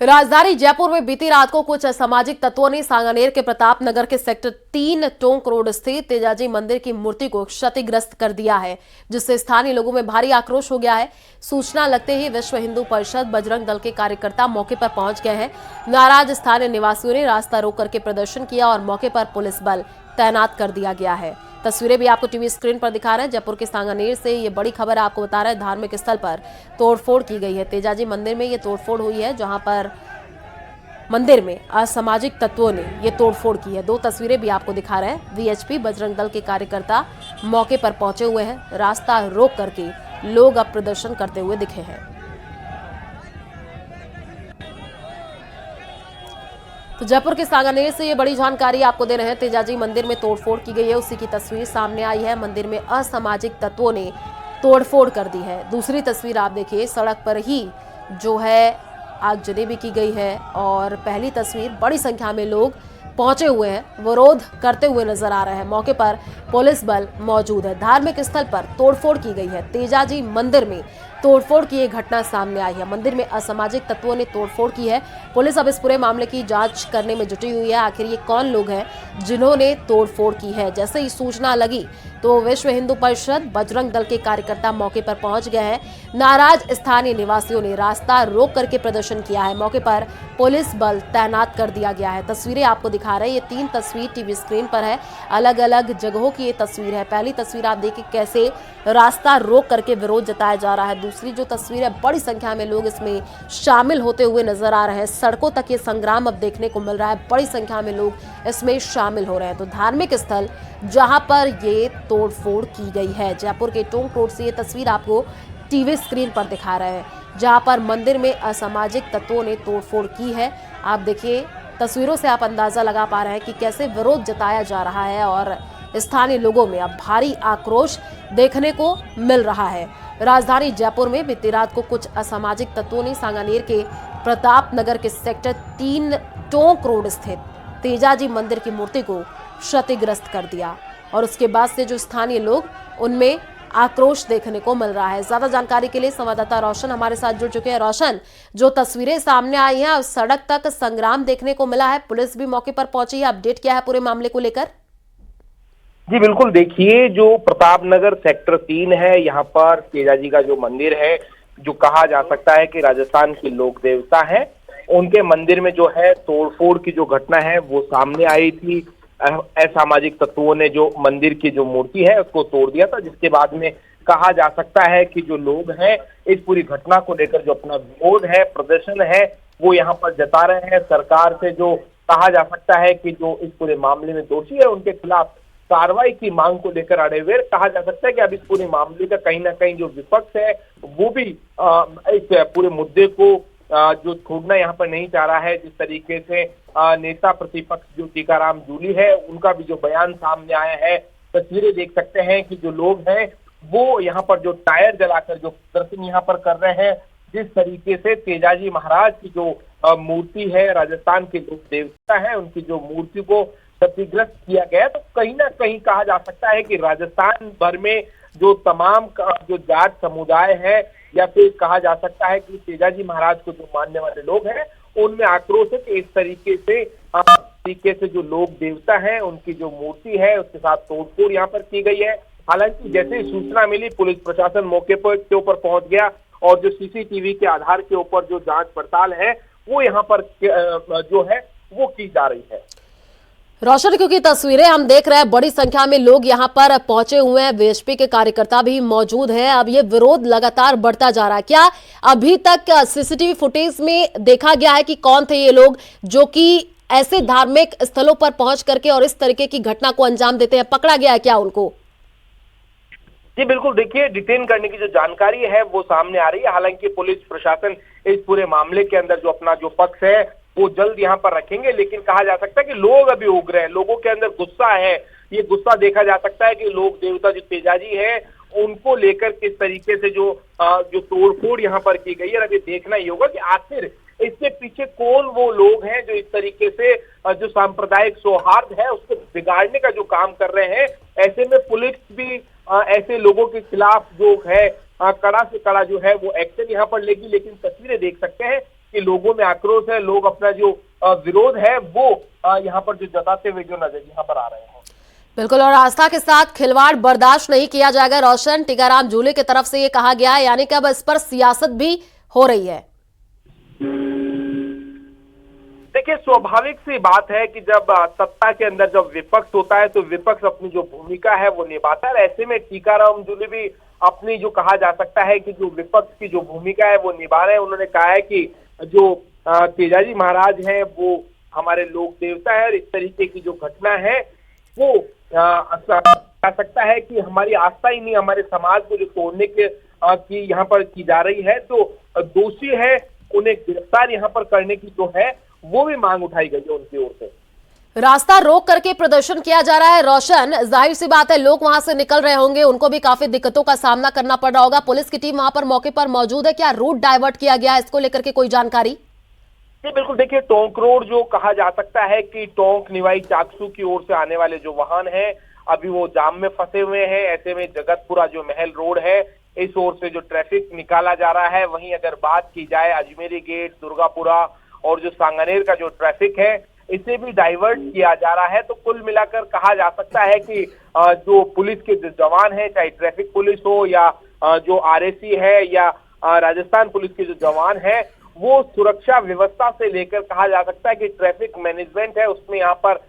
राजधानी जयपुर में बीती रात को कुछ असामाजिक तत्वों ने सांगानेर के प्रताप नगर के सेक्टर 3 टोंक रोड स्थित तेजाजी मंदिर की मूर्ति को क्षतिग्रस्त कर दिया है, जिससे स्थानीय लोगों में भारी आक्रोश हो गया है। सूचना लगते ही विश्व हिंदू परिषद बजरंग दल के कार्यकर्ता मौके पर पहुंच गए हैं। नाराज स्थानीय निवासियों ने रास्ता रोक करके प्रदर्शन किया और मौके पर पुलिस बल तैनात कर दिया गया है। तस्वीरें भी आपको टीवी स्क्रीन पर दिखा रहे हैं। जयपुर के सांगानेर से ये बड़ी खबर आपको बता रहे हैं। धार्मिक स्थल पर तोड़फोड़ की गई है। तेजाजी मंदिर में ये तोड़फोड़ हुई है, जहां पर मंदिर में असामाजिक तत्वों ने ये तोड़फोड़ की है। 2 तस्वीरें भी आपको दिखा रहे हैं। वीएचपी बजरंग दल के कार्यकर्ता मौके पर पहुंचे हुए हैं। रास्ता रोक करके लोग अब प्रदर्शन करते हुए दिखे हैं। तो जयपुर के सांगानेर से ये बड़ी जानकारी आपको दे रहे हैं। तेजाजी मंदिर में तोड़फोड़ की गई है, उसी की तस्वीर सामने आई है। मंदिर में असामाजिक तत्वों ने तोड़फोड़ कर दी है। दूसरी तस्वीर आप देखिए, सड़क पर ही जो है आगजनी भी की गई है। और पहली तस्वीर, बड़ी संख्या में लोग पहुंचे हुए हैं, विरोध करते हुए नजर आ रहे हैं। मौके पर पुलिस बल मौजूद है। धार्मिक स्थल पर तोड़फोड़ की गई है। तेजाजी मंदिर में तोड़फोड़ की एक घटना सामने आई है। मंदिर में असामाजिक तत्वों ने तोड़फोड़ की है। पुलिस अब इस पूरे मामले की जांच करने में जुटी हुई है। आखिर ये कौन लोग हैं जिन्होंने तोड़फोड़ की है। जैसे ही सूचना लगी तो विश्व हिंदू परिषद बजरंग दल के कार्यकर्ता मौके पर पहुंच गए हैं। नाराज स्थानीय निवासियों ने रास्ता रोक करके प्रदर्शन किया है। मौके पर पुलिस बल तैनात कर दिया गया है। तस्वीरें आपको दिखा रहे हैं। ये 3 तस्वीर टीवी स्क्रीन पर है। अलग अलग जगहों की ये तस्वीर है। पहली तस्वीर आप देखिए कैसे रास्ता रोक करके विरोध जताया जा रहा है। दूसरी जो तस्वीर है, बड़ी संख्या में लोग इसमें शामिल होते हुए नजर आ रहे हैं। सड़कों तक ये संग्राम अब देखने को मिल रहा है। बड़ी संख्या में लोग इसमें शामिल हो रहे हैं। तो धार्मिक स्थल जहां पर ये तोड़फोड़ की गई है, जयपुर के टोंक रोड से ये तस्वीर आपको टीवी स्क्रीन पर दिखा रहे हैं, जहां पर मंदिर में असामाजिक तत्वों ने तोड़फोड़ की है। आप देखिए तस्वीरों से आप अंदाजा लगा पा रहे हैं कि कैसे विरोध जताया जा रहा है और स्थानीय लोगों में अब भारी आक्रोश देखने को मिल रहा है। राजधानी जयपुर में बीती रात को कुछ असामाजिक तत्वों ने सांगानेर के प्रताप नगर के सेक्टर 3 टोंक रोड स्थित तेजाजी मंदिर की मूर्ति को क्षतिग्रस्त कर दिया और उसके बाद से जो स्थानीय लोग, उनमें आक्रोश देखने को मिल रहा है। ज्यादा जानकारी के लिए संवाददाता रोशन हमारे साथ जुड़ चुके हैं। रोशन, जो तस्वीरें सामने आई हैं, सड़क तक संग्राम देखने को मिला है, पुलिस भी मौके पर पहुंची है, अपडेट क्या है पूरे मामले को लेकर? जी बिल्कुल, देखिए जो प्रताप नगर सेक्टर 3 है, यहाँ पर तेजाजी का जो मंदिर है, जो कहा जा सकता है कि राजस्थान की लोक देवता है, उनके मंदिर में जो है तोड़फोड़ की जो घटना है वो सामने आई थी। असामाजिक तत्वों ने जो मंदिर की जो मूर्ति है उसको तोड़ दिया था, जिसके बाद में कहा जा सकता है कि जो लोग हैं इस पूरी घटना को लेकर जो अपना विरोध है, प्रदर्शन है, वो यहाँ पर जता रहे हैं। सरकार से जो कहा जा सकता है कि जो इस पूरे मामले में दोषी है उनके खिलाफ कार्रवाई की मांग को लेकर अड़े हुए। कहा जा सकता है कि अब इस पूरे मामले का कहीं ना कहीं जो विपक्ष है वो भी इस पूरे मुद्दे को जो छोड़ना यहाँ पर नहीं चाह रहा है। जिस तरीके से नेता प्रतिपक्ष जो टीकाराम जूली है, उनका भी जो बयान सामने आया है, तस्वीरें देख सकते हैं कि जो लोग हैं वो यहाँ पर जो टायर जलाकर जो प्रदर्शन यहाँ पर कर रहे हैं। जिस तरीके से तेजाजी महाराज की जो मूर्ति है, राजस्थान के लोक देवता है, उनकी जो मूर्ति को क्षतिग्रस्त किया गया, तो कहीं ना कहीं कहा जा सकता है कि राजस्थान भर में जो तमाम जो जाट समुदाय है, या फिर कहा जा सकता है कि तेजाजी महाराज को जो मानने वाले लोग हैं, उनमें आक्रोश है कि इस तरीके से जो लोक देवता है, उनकी जो मूर्ति है उसके साथ तोड़फोड़ यहाँ पर की गई है। हालांकि जैसे ही सूचना मिली, पुलिस प्रशासन मौके पर के ऊपर पहुंच गया और जो सीसीटीवी के आधार के ऊपर जो जांच पड़ताल है वो यहाँ पर जो है वो की जा रही है। रोशन, क्योंकि तस्वीरें हम देख रहे हैं, बड़ी संख्या में लोग यहां पर पहुंचे हुए हैं, वीएचपी के कार्यकर्ता भी मौजूद हैं। अब ये विरोध लगातार बढ़ता जा रहा है। क्या अभी तक सीसीटीवी फुटेज में देखा गया है कि कौन थे ये लोग जो कि ऐसे धार्मिक स्थलों पर पहुंच करके और इस तरीके की घटना को अंजाम देते हैं? पकड़ा गया है क्या उनको? जी बिल्कुल, देखिए डिटेन करने की जो जानकारी है वो सामने आ रही है। हालांकि पुलिस प्रशासन इस पूरे मामले के अंदर जो अपना जो पक्ष है वो जल्द यहाँ पर रखेंगे, लेकिन कहा जा सकता है कि लोग अभी उग्र हैं, लोगों के अंदर गुस्सा है। ये गुस्सा देखा जा सकता है कि लोक देवता जो तेजाजी है उनको लेकर किस तरीके से जो तोड़फोड़ यहाँ पर की गई है। अभी देखना ही होगा कि आखिर इसके पीछे कौन वो लोग हैं जो इस तरीके से जो सांप्रदायिक सौहार्द है उसको बिगाड़ने का जो काम कर रहे हैं। ऐसे में पुलिस भी ऐसे लोगों के खिलाफ जो है कड़ा से कड़ा जो है वो एक्शन यहाँ पर लेगी। लेकिन तस्वीरें देख सकते हैं कि कि लोगों में आक्रोश है, लोग अपना जो विरोध है वो यहाँ पर जो जताते हुए जो नजर यहाँ पर आ रहे हैं। बिल्कुल, और आस्था के साथ खिलवाड़ बर्दाश्त नहीं किया जाएगा। रोशन टीकाराम जूली की तरफ से ये कहा गया है, यानी कि अब इस पर सियासत भी हो रही है। देखिए, स्वाभाविक सी बात है कि जब सत्ता के अंदर जब विपक्ष होता है तो विपक्ष अपनी जो भूमिका है वो निभाता है। ऐसे में टीकाराम जूली भी अपनी जो कहा जा सकता है कि जो विपक्ष की जो भूमिका है वो निभा रहे हैं। उन्होंने कहा है कि जो तेजाजी महाराज हैं वो हमारे लोक देवता है और इस तरीके की जो घटना है वो कह सकता है कि हमारी आस्था ही नहीं, हमारे समाज को जो तोड़ने के की यहाँ पर की जा रही है, तो दोषी है उन्हें गिरफ्तार यहाँ पर करने की जो है वो भी मांग उठाई गई है उनकी ओर से। रास्ता रोक करके प्रदर्शन किया जा रहा है। रोशन, जाहिर सी बात है लोग वहां से निकल रहे होंगे, उनको भी काफी दिक्कतों का सामना करना पड़ रहा होगा। पुलिस की टीम वहां पर मौके पर मौजूद है, क्या रूट डाइवर्ट किया गया है, इसको लेकर के कोई जानकारी? जी बिल्कुल, देखिए टोंक रोड जो कहा जा सकता है कि टोंक निवाई चाकसू की ओर से आने वाले जो वाहन हैं अभी वो जाम में फंसे हुए हैं। ऐसे में जगतपुरा जो महल रोड है इस ओर से जो ट्रैफिक निकाला जा रहा है, वहीं अगर बात की जाए अजमेरी गेट, दुर्गापुरा और जो सांगानेर का जो ट्रैफिक है इसे भी डाइवर्ट किया जा रहा है। तो कुल मिलाकर कहा जा सकता है कि जो पुलिस के जो जवान हैं, चाहे ट्रैफिक पुलिस हो या जो आरएसी है या राजस्थान पुलिस के जो जवान हैं, वो सुरक्षा व्यवस्था से लेकर कहा जा सकता है कि ट्रैफिक मैनेजमेंट है उसमें यहाँ पर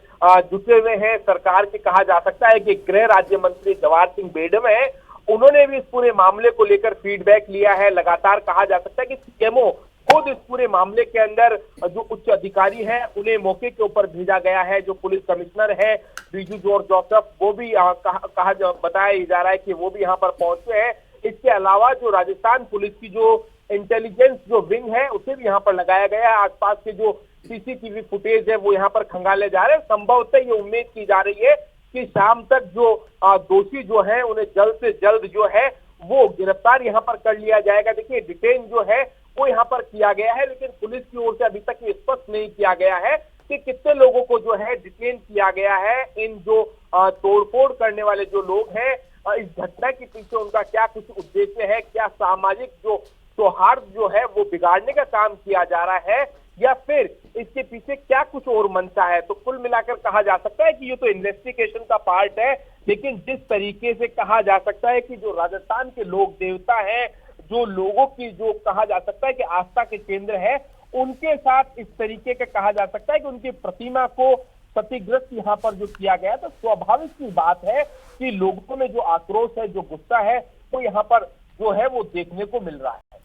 जुटे हुए हैं। सरकार के कहा जा सकता है कि गृह राज्य मंत्री जवाहर सिंह बेडम है, उन्होंने भी इस पूरे मामले को लेकर फीडबैक लिया है। लगातार कहा जा सकता है कि सीएमओ खुद इस पूरे मामले के अंदर जो उच्च अधिकारी हैं उन्हें मौके के ऊपर भेजा गया है। जो पुलिस कमिश्नर है बीजू जॉर्ज जोसेफ, वो भी बताया जा रहा है कि वो भी यहाँ पर पहुंचे हैं। इसके अलावा जो राजस्थान पुलिस की जो इंटेलिजेंस जो विंग है उसे भी यहाँ पर लगाया गया है। आसपास के जो सीसीटीवी फुटेज है वो यहाँ पर खंगाले जा रहे हैं। संभवतः ये उम्मीद की जा रही है कि शाम तक जो दोषी जो है उन्हें जल्द से जल्द जो है वो गिरफ्तार यहाँ पर कर लिया जाएगा। देखिए, डिटेन जो है वो यहाँ पर किया गया है, लेकिन पुलिस की ओर से अभी तक ये स्पष्ट नहीं किया गया है कि कितने लोगों को जो है डिटेन किया गया है। इन जो तोड़फोड़ करने वाले जो लोग हैं, इस घटना के पीछे उनका क्या कुछ उद्देश्य है, क्या सामाजिक जो सौहार्द जो है वो बिगाड़ने का काम किया जा रहा है या फिर इसके पीछे क्या कुछ और मंशा है। तो कुल मिलाकर कहा जा सकता है कि ये तो इन्वेस्टिगेशन का पार्ट है, लेकिन जिस तरीके से कहा जा सकता है कि जो राजस्थान के लोक देवता हैं, जो लोगों की जो कहा जा सकता है कि आस्था के केंद्र है, उनके साथ इस तरीके का कहा जा सकता है कि उनकी प्रतिमा को क्षतिग्रस्त यहाँ पर जो किया गया, तो स्वाभाविक सी बात है कि लोगों में जो आक्रोश है, जो गुस्सा है, वो यहाँ पर जो है वो देखने को मिल रहा है।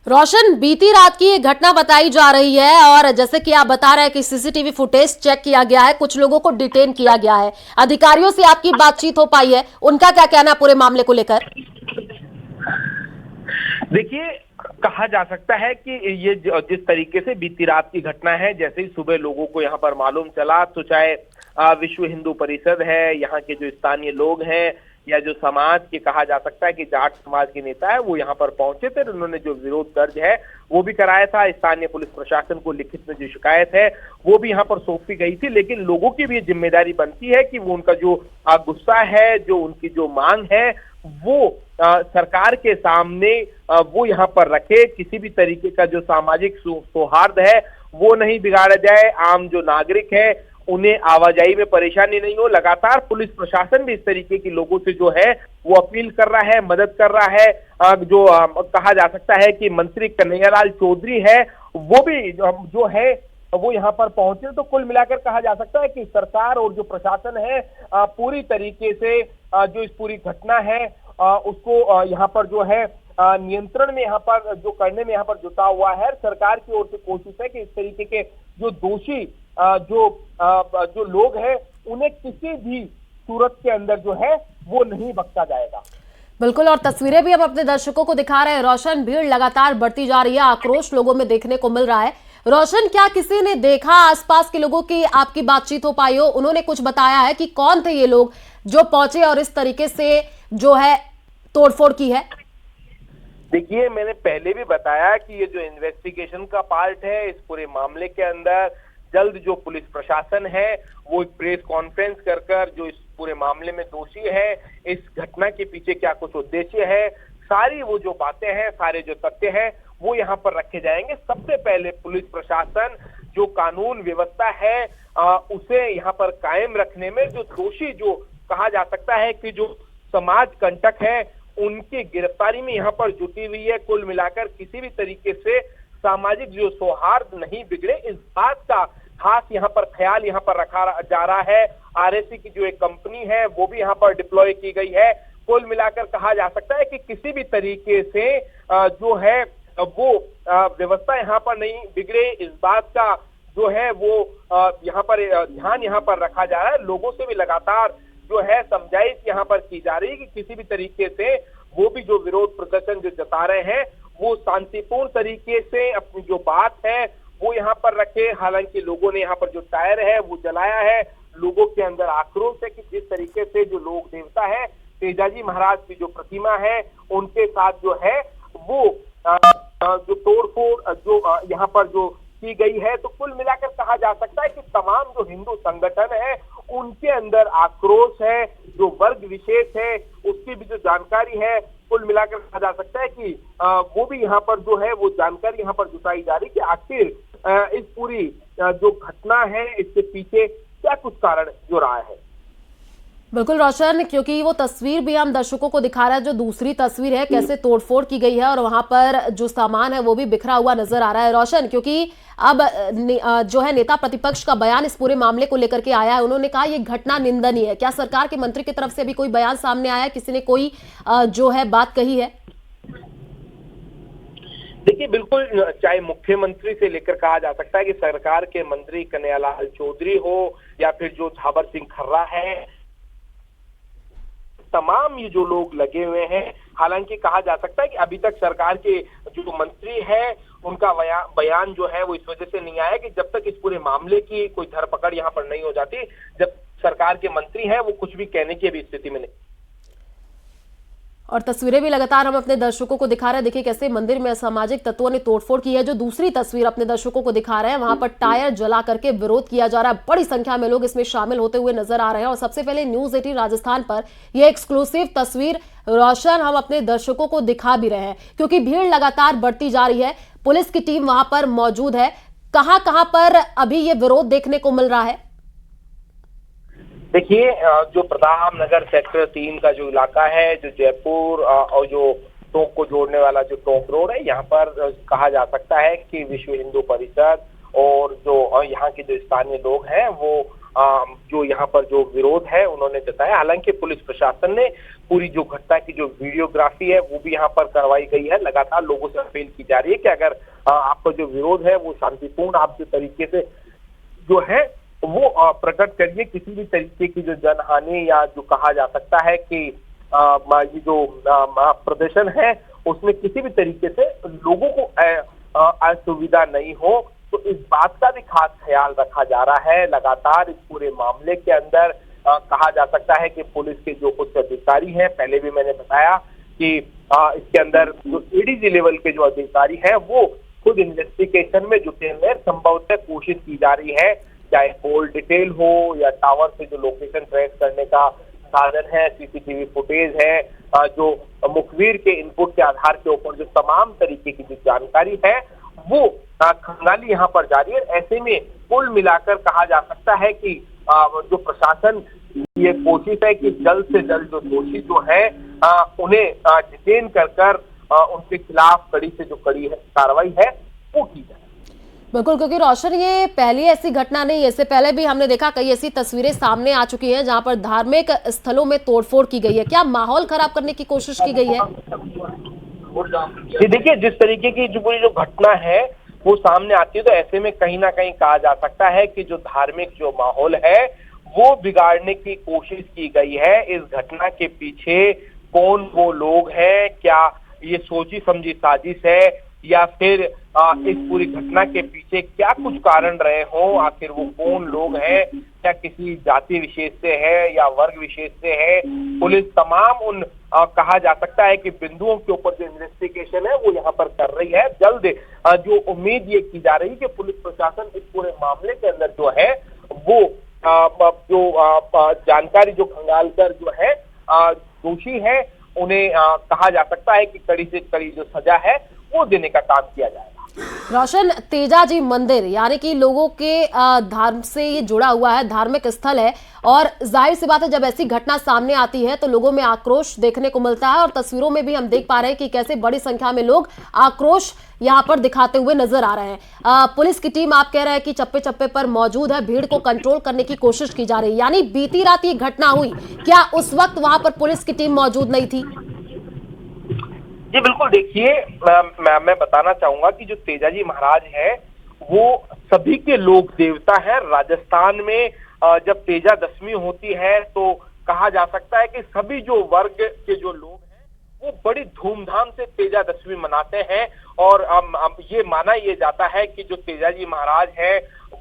रोशन, बीती रात की ये घटना बताई जा रही है और जैसे कि आप बता रहे हैं कि सीसीटीवी फुटेज चेक किया गया है, कुछ लोगों को डिटेन किया गया है। अधिकारियों से आपकी बातचीत हो पाई है, उनका क्या कहना है पूरे मामले को लेकर? देखिए, कहा जा सकता है कि ये जिस तरीके से बीती रात की घटना है, जैसे ही सुबह लोगों को यहाँ पर मालूम चला, तो चाहे विश्व हिंदू परिषद है, यहाँ के जो स्थानीय लोग हैं या जो समाज के कहा जा सकता है कि जाट समाज के नेता है, वो यहाँ पर पहुंचे थे। उन्होंने जो विरोध दर्ज है वो भी कराया था। स्थानीय पुलिस प्रशासन को लिखित में जो शिकायत है वो भी यहाँ पर सौंपी गई थी। लेकिन लोगों की भी जिम्मेदारी बनती है कि वो उनका जो गुस्सा है, जो उनकी जो मांग है, वो सरकार के सामने वो यहाँ पर रखे। किसी भी तरीके का जो सामाजिक सौहार्द है वो नहीं बिगाड़ा जाए। आम जो नागरिक है उन्हें आवाजाही में परेशानी नहीं हो। लगातार पुलिस प्रशासन भी इस तरीके के लोगों से जो है वो अपील कर रहा है, मदद कर रहा है। जो कहा जा सकता है कि मंत्री कन्हैयालाल चौधरी है वो भी जो है वो यहाँ पर पहुंचे। तो कुल मिलाकर कहा जा सकता है कि सरकार और जो प्रशासन है पूरी तरीके से जो इस पूरी घटना है उसको यहाँ पर जो है नियंत्रण में यहाँ पर जो करने में यहाँ पर जुटा हुआ है। सरकार की ओर से कोशिश है कि इस तरीके के जो दोषी जो लोग हैं उन्हें किसी भी सूरत के अंदर जो है वो नहीं बख्शा जाएगा। बिल्कुल, और तस्वीरें भी हम अपने दर्शकों को दिखा रहे हैं। रोशन, भीड़ लगातार बढ़ती जा रही है, आक्रोश लोगों में देखने को मिल रहा है। रोशन, क्या किसी ने देखा, आसपास के लोगों की आपकी बातचीत हो पाई हो, उन्होंने कुछ बताया है कि कौन थे ये लोग जो पहुंचे और इस तरीके से जो है तोड़फोड़ की है? देखिए, मैंने पहले भी बताया कि ये जो इन्वेस्टिगेशन का पार्ट है, इस पूरे मामले के अंदर जल्द जो पुलिस प्रशासन है वो एक प्रेस कॉन्फ्रेंस कर जो इस पूरे मामले में दोषी है, इस घटना के पीछे क्या कुछ उद्देश्य है, सारी वो जो बातें हैं, सारे जो तथ्य हैं वो यहाँ पर रखे जाएंगे। सबसे पहले पुलिस प्रशासन जो कानून व्यवस्था है उसे यहाँ पर कायम रखने में जो दोषी जो कहा जा सकता है कि जो समाज कंटक है उनकी गिरफ्तारी में यहाँ पर जुटी हुई है। कुल मिलाकर किसी भी तरीके से सामाजिक जो सौहार्द नहीं बिगड़े, इस बात का खास यहाँ पर ख्याल यहाँ पर रखा जा रहा है। आरएसी की जो एक कंपनी है वो भी यहाँ पर डिप्लॉय की गई है। कुल मिलाकर कहा जा सकता है कि किसी भी तरीके से जो है वो व्यवस्था यहाँ पर नहीं बिगड़े, इस बात का जो है वो यहाँ पर ध्यान यहाँ पर रखा जा रहा है। लोगों से भी लगातार जो है समझाइश यहाँ पर की जा रही है कि किसी भी तरीके से वो भी जो विरोध प्रदर्शन जो जता रहे हैं वो शांतिपूर्ण तरीके से अपनी जो बात है वो यहाँ पर रखे। हालांकि लोगों ने यहाँ पर जो टायर है वो जलाया है। लोगों के अंदर आक्रोश है कि जिस तरीके से जो लोक देवता है तेजाजी महाराज की जो प्रतिमा है उनके साथ जो है वो जो तोड़फोड़ जो यहाँ पर जो की गई है, तो कुल मिलाकर कहा जा सकता है कि तमाम जो हिंदू संगठन है उनके अंदर आक्रोश है। जो वर्ग विशेष है उसकी भी जो जानकारी है कुल मिलाकर कहा जा सकता है कि वो भी यहाँ पर जो है वो जानकारी यहाँ पर जुटाई जा रही कि आखिर इस पूरी जो घटना है इसके पीछे क्या कुछ कारण जो रहा है। बिल्कुल रोशन, क्योंकि वो तस्वीर भी हम दर्शकों को दिखा रहा है, जो दूसरी तस्वीर है कैसे तोड़फोड़ की गई है और वहां पर जो सामान है वो भी बिखरा हुआ नजर आ रहा है। रोशन, क्योंकि अब जो है नेता प्रतिपक्ष का बयान इस पूरे मामले को लेकर के आया है, उन्होंने कहा ये घटना निंदनीय है। क्या सरकार के मंत्री की तरफ से अभी कोई बयान सामने आया है, किसी ने कोई जो है बात कही है? देखिए, बिल्कुल, चाहे मुख्यमंत्री से लेकर कहा जा सकता है कि सरकार के मंत्री कन्हैयालाल चौधरी हो या फिर जो झावर सिंह खर्रा है, तमाम ये जो लोग लगे हुए हैं। हालांकि कहा जा सकता है कि अभी तक सरकार के जो मंत्री है उनका बयान जो है वो इस वजह से नहीं आया कि जब तक इस पूरे मामले की कोई धरपकड़ यहाँ पर नहीं हो जाती, जब सरकार के मंत्री हैं वो कुछ भी कहने की अभी स्थिति में नहीं। और तस्वीरें भी लगातार हम अपने दर्शकों को दिखा रहे हैं। देखिए कैसे मंदिर में असामाजिक तत्वों ने तोड़फोड़ की है। जो दूसरी तस्वीर अपने दर्शकों को दिखा रहे हैं, वहां पर टायर जला करके विरोध किया जा रहा है। बड़ी संख्या में लोग इसमें शामिल होते हुए नजर आ रहे हैं। और सबसे पहले न्यूज 18 राजस्थान पर यह एक्सक्लूसिव तस्वीर रोशन हम अपने दर्शकों को दिखा भी रहे हैं, क्योंकि भीड़ लगातार बढ़ती जा रही है। पुलिस की टीम वहां पर मौजूद है। कहां कहां पर अभी ये विरोध देखने को मिल रहा है? देखिए, जो प्रताप नगर सेक्टर 3 का जो इलाका है, जो जयपुर और जो टोंक को जोड़ने वाला जो टोंक रोड है, यहाँ पर कहा जा सकता है कि विश्व हिंदू परिषद और जो यहाँ के जो स्थानीय लोग हैं वो जो यहाँ पर जो विरोध है उन्होंने जताया। हालांकि पुलिस प्रशासन ने पूरी जो घटना की जो वीडियोग्राफी है वो भी यहाँ पर करवाई गई है। लगातार लोगों से अपील की जा रही है कि अगर आपका जो विरोध है वो शांतिपूर्ण आप जो तरीके से जो है वो प्रकट करिए। किसी भी तरीके की जो जनहानि या जो कहा जा सकता है कि ये जो प्रदर्शन है उसमें किसी भी तरीके से लोगों को असुविधा नहीं हो, तो इस बात का भी खास ख्याल रखा जा रहा है। लगातार इस पूरे मामले के अंदर कहा जा सकता है कि पुलिस के जो कुछ अधिकारी हैं, पहले भी मैंने बताया कि इसके अंदर जो एडीजी लेवल के जो अधिकारी हैं वो खुद इन्वेस्टिगेशन में जुटे हुए, संभवतः कोशिश की जा रही है, चाहे पोल डिटेल हो या टावर से जो लोकेशन ट्रेस करने का साधन है, सीसीटीवी फुटेज है, जो मुखबिर के इनपुट के आधार के ऊपर जो तमाम तरीके की जो जानकारी है वो खंगाली यहाँ पर जारी है। ऐसे में कुल मिलाकर कहा जा सकता है कि जो प्रशासन की ये कोशिश है कि जल्द से जल्द जो दोषी जो है उन्हें डिटेन कर उनके खिलाफ कड़ी से जो कड़ी है कार्रवाई है वो की जाए। बिल्कुल, क्योंकि रोशन ये पहली ऐसी घटना नहीं है। इससे पहले भी हमने देखा कई ऐसी तस्वीरें सामने आ चुकी हैं जहां पर धार्मिक स्थलों में तोड़फोड़ की गई है। क्या माहौल खराब करने की कोशिश की गई है? देखिए, जिस तरीके की जो पूरी जो घटना है वो सामने आती है, तो ऐसे में कहीं ना कहीं कहा जा सकता है कि जो धार्मिक जो माहौल है वो बिगाड़ने की कोशिश की गई है। इस घटना के पीछे कौन वो लोग हैं, क्या ये सोची समझी साजिश है या फिर इस पूरी घटना के पीछे क्या कुछ कारण रहे हों, आखिर वो कौन लोग हैं, क्या किसी जाति विशेष से है या वर्ग विशेष से है, पुलिस तमाम उन कहा जा सकता है कि बिंदुओं के ऊपर जो इन्वेस्टिगेशन है वो यहाँ पर कर रही है। जल्द जो उम्मीद ये की जा रही है कि पुलिस प्रशासन इस पूरे मामले के अंदर जो है वो जो जानकारी जो खंगाल कर जो है दोषी है उन्हें कहा जा सकता है कि कड़ी से कड़ी जो सजा है वो देने का काम किया जाएगा। रोशन, तेजाजी मंदिर यानी कि लोगों के धर्म से ये जुड़ा हुआ है, धार्मिक स्थल है, और जाहिर सी बात है जब ऐसी घटना सामने आती है तो लोगों में आक्रोश देखने को मिलता है। और तस्वीरों में भी हम देख पा रहे हैं कि कैसे बड़ी संख्या में लोग आक्रोश यहाँ पर दिखाते हुए नजर आ रहे हैं। पुलिस की टीम आप कह रहे हैं कि चप्पे चप्पे पर मौजूद है, भीड़ को कंट्रोल करने की कोशिश की जा रही है, यानी बीती रात ये घटना हुई, क्या उस वक्त वहां पर पुलिस की टीम मौजूद नहीं थी? जी बिल्कुल, देखिए मैं बताना चाहूंगा कि जो तेजाजी महाराज है वो सभी के लोक देवता है। राजस्थान में जब तेजा दशमी होती है तो कहा जा सकता है कि सभी जो वर्ग के जो लोग हैं वो बड़ी धूमधाम से तेजा दशमी मनाते हैं। और ये माना ये जाता है कि जो तेजाजी महाराज है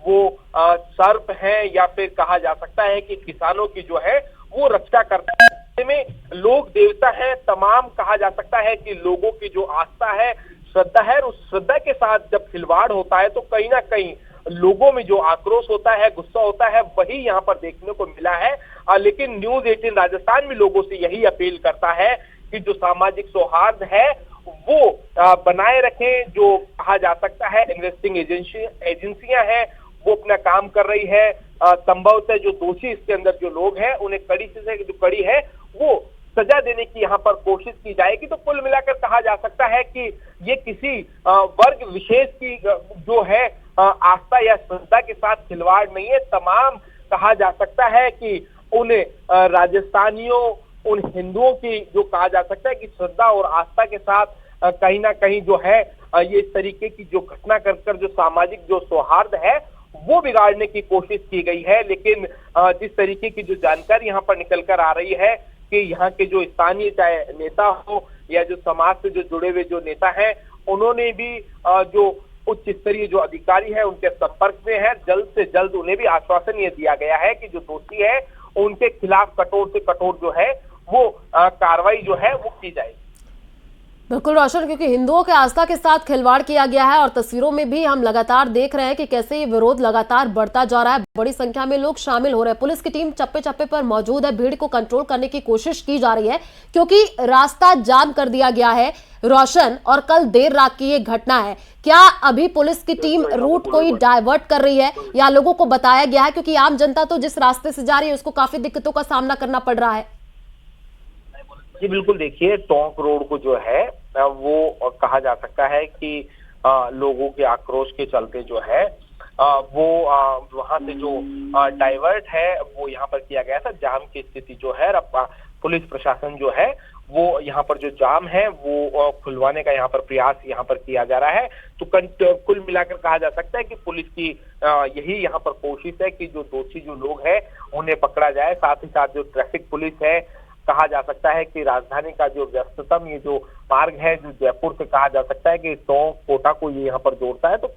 वो सर्प है, या फिर कहा जा सकता है कि किसानों की जो है वो रक्षा करते हैं, में लोक देवता है। तमाम कहा जा सकता है कि लोगों की जो आस्था है, श्रद्धा है, उस श्रद्धा के साथ जब खिलवाड़ होता है तो कहीं ना कहीं लोगों में जो आक्रोश होता है, गुस्सा होता है, वही यहाँ पर देखने को मिला है। लेकिन न्यूज़ 18 राजस्थान भी लोगों से यही अपील करता है कि जो सामाजिक सौहार्द है वो बनाए रखें। जो कहा जा सकता है इन्वेस्टिंग एजेंसियां हैं वो अपना काम कर रही है। संभवतः जो दोषी इसके अंदर जो लोग हैं उन्हें कड़ी से जो कड़ी है वो सजा देने की यहाँ पर कोशिश की जाएगी। तो कुल मिलाकर कहा जा सकता है कि ये किसी वर्ग विशेष की जो है आस्था या श्रद्धा के साथ खिलवाड़ नहीं है। तमाम कहा जा सकता है कि उन राजस्थानियों, उन हिंदुओं की जो कहा जा सकता है कि श्रद्धा और आस्था के साथ कहीं ना कहीं जो है ये इस तरीके की जो घटना कर जो सामाजिक जो सौहार्द है वो बिगाड़ने की कोशिश की गई है। लेकिन जिस तरीके की जो जानकारी यहाँ पर निकल कर आ रही है कि यहाँ के जो स्थानीय चाहे नेता हो या जो समाज से जो जुड़े हुए जो नेता हैं, उन्होंने भी जो उच्च स्तरीय जो अधिकारी है उनके संपर्क में है। जल्द से जल्द उन्हें भी आश्वासन ये दिया गया है कि जो दोषी है उनके खिलाफ कठोर से कठोर जो है वो कार्रवाई जो है वो की जाएगी। बिल्कुल रोशन, क्योंकि हिंदुओं के आस्था के साथ खिलवाड़ किया गया है और तस्वीरों में भी हम लगातार देख रहे हैं कि कैसे ये विरोध लगातार बढ़ता जा रहा है, बड़ी संख्या में लोग शामिल हो रहे हैं। पुलिस की टीम चप्पे चप्पे पर मौजूद है, भीड़ को कंट्रोल करने की कोशिश की जा रही है क्योंकि रास्ता जाम कर दिया गया है रोशन। और कल देर रात की ये घटना है, क्या अभी पुलिस की टीम रूट कोई डाइवर्ट कर रही है या लोगों को बताया गया है? क्योंकि आम जनता तो जिस रास्ते से जा रही है उसको काफी दिक्कतों का सामना करना पड़ रहा है। जी बिल्कुल, देखिए टोंक रोड को जो है वो कहा जा सकता है कि लोगों के आक्रोश के चलते जो है वो वहां से जो डाइवर्ट है वो यहाँ पर किया गया था। जाम की स्थिति जो है पुलिस प्रशासन जो है वो यहाँ पर जो जाम है वो खुलवाने का यहाँ पर प्रयास यहाँ पर किया जा रहा है। तो कुल मिलाकर कहा जा सकता है कि पुलिस की यही यहाँ पर कोशिश है कि जो दोषी जो लोग हैं उन्हें पकड़ा जाए। साथ ही साथ जो ट्रैफिक पुलिस है, कहा जा सकता है कि राजधानी का जो व्यस्ततम ये जो मार्ग है जो जयपुर से कहा जा सकता है कि टोंक कोटा को ये यहाँ पर जोड़ता है, तो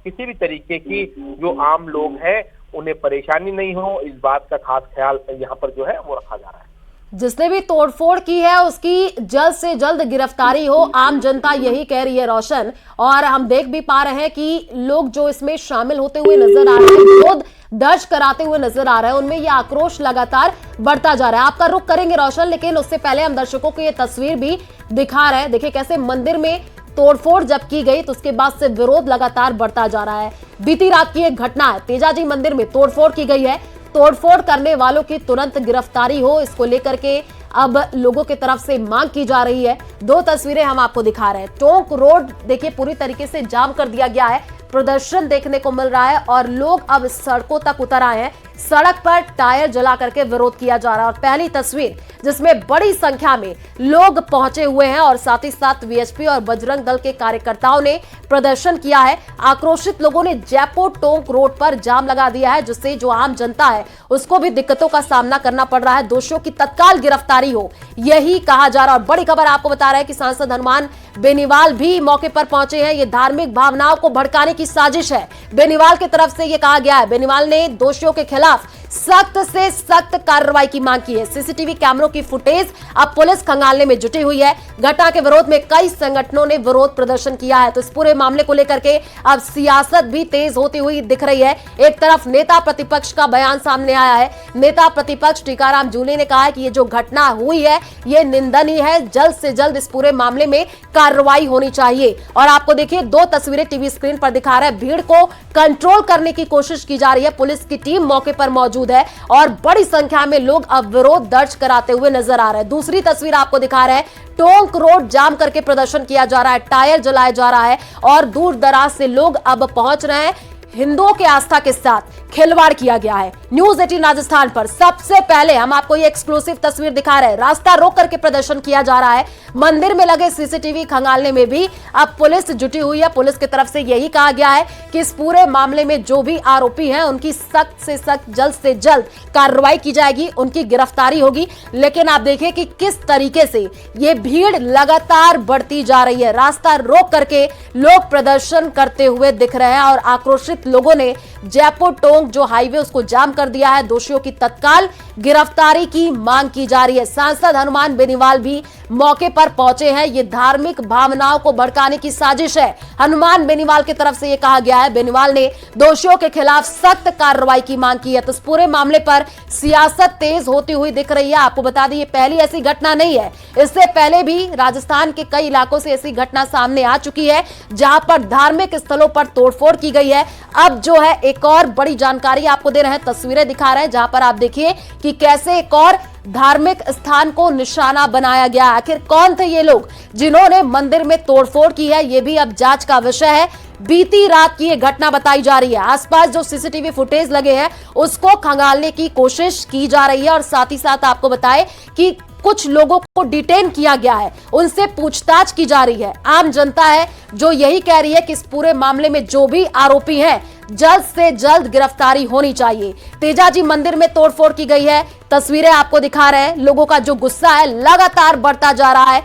किसी भी तरीके की जो आम लोग हैं उन्हें परेशानी नहीं हो, इस बात का खास ख्याल यहाँ पर जो है वो रखा जा रहा है। जिसने भी तोड़फोड़ की है उसकी जल्द से जल्द गिरफ्तारी हो, आम जनता यही कह रही है रोशन। और हम देख भी पा रहे हैं कि लोग जो इसमें शामिल होते हुए नजर आ रहे हैं, विरोध दर्ज कराते हुए नजर आ रहे हैं, उनमें यह आक्रोश लगातार बढ़ता जा रहा है। आपका रुख करेंगे रोशन, लेकिन उससे पहले हम दर्शकों को ये तस्वीर भी दिखा रहे हैं। देखिए कैसे मंदिर में तोड़फोड़ जब की गई तो उसके बाद से विरोध लगातार बढ़ता जा रहा है। बीती रात की एक घटना है, तेजाजी मंदिर में तोड़फोड़ की गई है, तोड़फोड़ करने वालों की तुरंत गिरफ्तारी हो, इसको लेकर के अब लोगों की तरफ से मांग की जा रही है। दो तस्वीरें हम आपको दिखा रहे हैं। टोंक रोड देखिए पूरी तरीके से जाम कर दिया गया है, प्रदर्शन देखने को मिल रहा है और लोग अब सड़कों तक उतर आए हैं। सड़क पर टायर जला करके विरोध किया जा रहा है। और पहली तस्वीर जिसमें बड़ी संख्या में लोग पहुंचे हुए हैं और साथ ही साथ वीएचपी और बजरंग दल के कार्यकर्ताओं ने प्रदर्शन किया है। आक्रोशित लोगों ने जयपुर टोंक रोड पर जाम लगा दिया है, जिससे जो आम जनता है उसको भी दिक्कतों का सामना करना पड़ रहा है। दोषियों की तत्काल गिरफ्तारी हो, यही कहा जा रहा है। और बड़ी खबर आपको बता रहे हैं कि सांसद हनुमान बेनीवाल भी मौके पर पहुंचे हैं। ये धार्मिक भावनाओं को भड़काने की साजिश है, बेनीवाल की तरफ से ये कहा गया है। बेनीवाल ने दोषियों के खिलाफ सख्त से सख्त कार्रवाई की मांग की है। सीसीटीवी कैमरों की फुटेज अब पुलिस खंगालने में जुटी हुई है। घटना के विरोध में कई संगठनों ने विरोध प्रदर्शन किया है। तो इस पूरे मामले को लेकर के अब सियासत भी तेज होती हुई दिख रही है। एक तरफ नेता प्रतिपक्ष का बयान सामने आया है। नेता प्रतिपक्ष टीकाराम जूली ने कहा है कि ये जो घटना हुई है ये निंदनीय है, जल्द से जल्द इस पूरे मामले में कार्रवाई होनी चाहिए। और आपको देखिए 2 तस्वीरें टीवी स्क्रीन पर दिखा रहे हैं। भीड़ को कंट्रोल करने की कोशिश की जा रही है। पुलिस की टीम मौके पर मौजूद है और बड़ी संख्या में लोग अब विरोध दर्ज कराते हुए नजर आ रहे हैं। दूसरी तस्वीर आपको दिखा रहे हैं, टोंक रोड जाम करके प्रदर्शन किया जा रहा है, टायर जलाया जा रहा है और दूर दराज से लोग अब पहुंच रहे हैं। हिंदुओं के आस्था के साथ खिलवाड़ किया गया है। न्यूज 18 राजस्थान पर सबसे पहले हम आपको ये एक्सक्लूसिव तस्वीर दिखा रहे हैं। रास्ता रोक करके प्रदर्शन किया जा रहा है। मंदिर में लगे सीसीटीवी खंगालने में भी अब पुलिस जुटी हुई है। पुलिस की तरफ से यही कहा गया है कि इस पूरे मामले में जो भी आरोपी हैं उनकी सख्त से सख्त जल्द से जल्द कार्रवाई की जाएगी, उनकी गिरफ्तारी होगी। लेकिन आप देखिए कि किस तरीके से ये भीड़ लगातार बढ़ती जा रही है। रास्ता रोक करके लोग प्रदर्शन करते हुए दिख रहे हैं और आक्रोशित लोगों ने जयपुर टोंक जो हाईवे उसको जाम कर दिया है। दोषियों की तत्काल गिरफ्तारी की मांग की जा रही है। सांसद हनुमान बेनीवाल भी मौके पर पहुंचे हैं। ये धार्मिक भावनाओं को भड़काने की साजिश है, हनुमान बेनीवाल की तरफ से यह कहा गया है। बेनीवाल ने दोषियों के खिलाफ सख्त कार्रवाई की मांग की है। तो इस पूरे मामले पर सियासत तेज होती हुई दिख रही है। आपको बता दें ये पहली ऐसी घटना नहीं है। इससे पहले भी राजस्थान के कई इलाकों से ऐसी घटना सामने आ चुकी है जहां पर धार्मिक स्थलों पर तोड़फोड़ की गई है। अब जो है एक और बड़ी जानकारी आपको दे रहे हैं, तस्वीरें दिखा रहे हैं जहां पर आप देखिए कि कैसे एक और धार्मिक स्थान को निशाना बनाया गया। आखिर कौन थे ये लोग जिन्होंने मंदिर में तोड़फोड़ की है, ये भी अब जांच का विषय है। बीती रात की ये घटना बताई जा रही है। आसपास जो सीसीटीवी फुटेज लगे हैं उसको खंगालने की कोशिश की जा रही है और साथ ही साथ आपको बताएं कि कुछ लोगों को डिटेन किया गया है, उनसे पूछताछ की जा रही है। आम जनता है जो यही कह रही है कि इस पूरे मामले में जो भी आरोपी हैं जल्द से जल्द गिरफ्तारी होनी चाहिए। तेजाजी मंदिर में तोड़फोड़ की गई है, तस्वीरें आपको दिखा रहे हैं। लोगों का जो गुस्सा है लगातार बढ़ता जा रहा है।